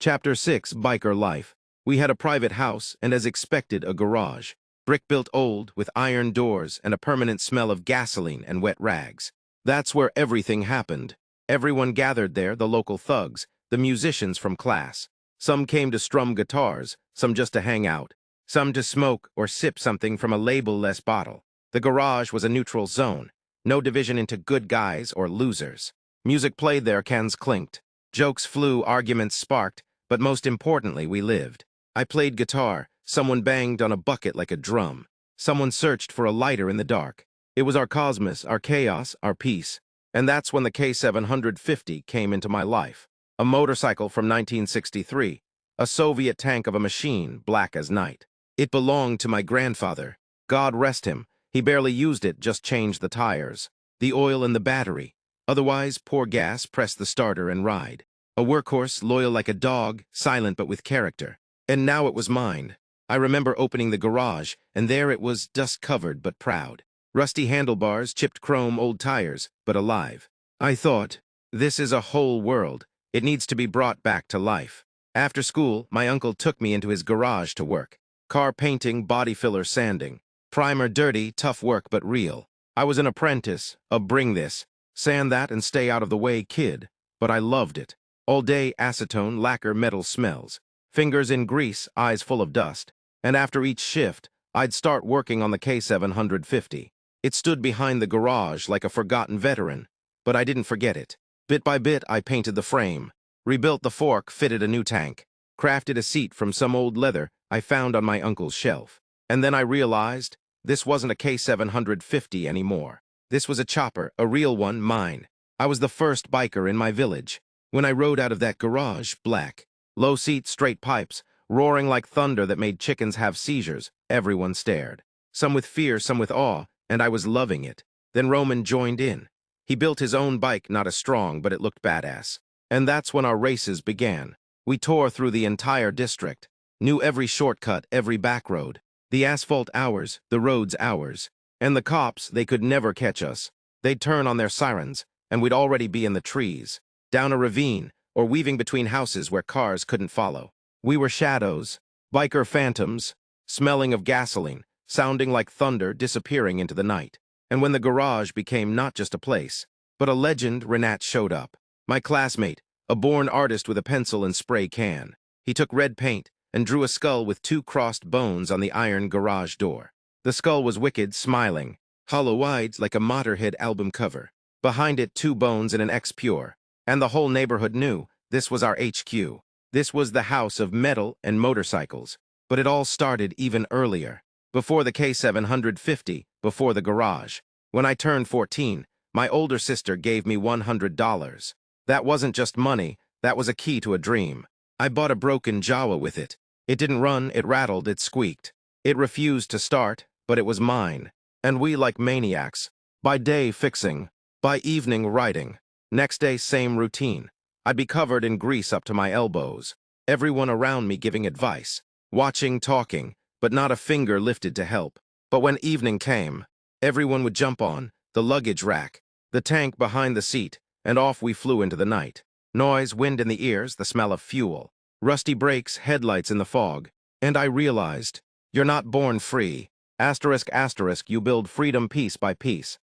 Chapter 6, Biker Life. We had a private house and, as expected, a garage. Brick-built old, with iron doors and a permanent smell of gasoline and wet rags. That's where everything happened. Everyone gathered there, the local thugs, the musicians from class. Some came to strum guitars, some just to hang out, some to smoke or sip something from a label-less bottle. The garage was a neutral zone, no division into good guys or losers. Music played there, cans clinked. Jokes flew, arguments sparked, but most importantly, we lived. I played guitar, someone banged on a bucket like a drum. Someone searched for a lighter in the dark. It was our cosmos, our chaos, our peace. And that's when the K750 came into my life. A motorcycle from 1963, a Soviet tank of a machine, black as night. It belonged to my grandfather. God rest him, he barely used it, just changed the tires, the oil and the battery. Otherwise, pour gas, press the starter, and ride. A workhorse, loyal like a dog, silent but with character. And now it was mine. I remember opening the garage, and there it was, dust-covered but proud. Rusty handlebars, chipped chrome, old tires, but alive. I thought, this is a whole world. It needs to be brought back to life. After school, my uncle took me into his garage to work. Car painting, body filler sanding. Primer dirty, tough work but real. I was an apprentice, a bring this, sand that and stay out of the way kid, but I loved it. All day acetone, lacquer, metal smells. Fingers in grease, eyes full of dust. And after each shift, I'd start working on the K750. It stood behind the garage like a forgotten veteran, but I didn't forget it. Bit by bit, I painted the frame, rebuilt the fork, fitted a new tank, crafted a seat from some old leather I found on my uncle's shelf. And then I realized this wasn't a K750 anymore. This was a chopper, a real one, mine. I was the first biker in my village. When I rode out of that garage, black, low seat, straight pipes, roaring like thunder that made chickens have seizures, everyone stared. Some with fear, some with awe, and I was loving it. Then Roman joined in. He built his own bike, not as strong, but it looked badass. And that's when our races began. We tore through the entire district, knew every shortcut, every back road. The asphalt ours, the roads ours. And the cops, they could never catch us. They'd turn on their sirens, and we'd already be in the trees, down a ravine, or weaving between houses where cars couldn't follow. We were shadows, biker phantoms, smelling of gasoline, sounding like thunder, disappearing into the night. And when the garage became not just a place, but a legend, Renat showed up. My classmate, a born artist with a pencil and spray can. He took red paint and drew a skull with two crossed bones on the iron garage door. The skull was wicked, smiling, hollow-eyed like a Motorhead album cover. Behind it, two bones and an X pure. And the whole neighborhood knew this was our HQ. This was the house of metal and motorcycles. But it all started even earlier. Before the K750, before the garage. When I turned 14, my older sister gave me $100. That wasn't just money, that was a key to a dream. I bought a broken Jawa with it. It didn't run, it rattled, it squeaked. It refused to start, but it was mine. And we, like maniacs, by day fixing, by evening writing. Next day, same routine. I'd be covered in grease up to my elbows. Everyone around me giving advice. Watching, talking, but not a finger lifted to help. But when evening came, everyone would jump on the luggage rack, the tank behind the seat, and off we flew into the night. Noise, wind in the ears, the smell of fuel. Rusty brakes, headlights in the fog. And I realized, you're not born free. Asterisk, asterisk, you build freedom piece by piece.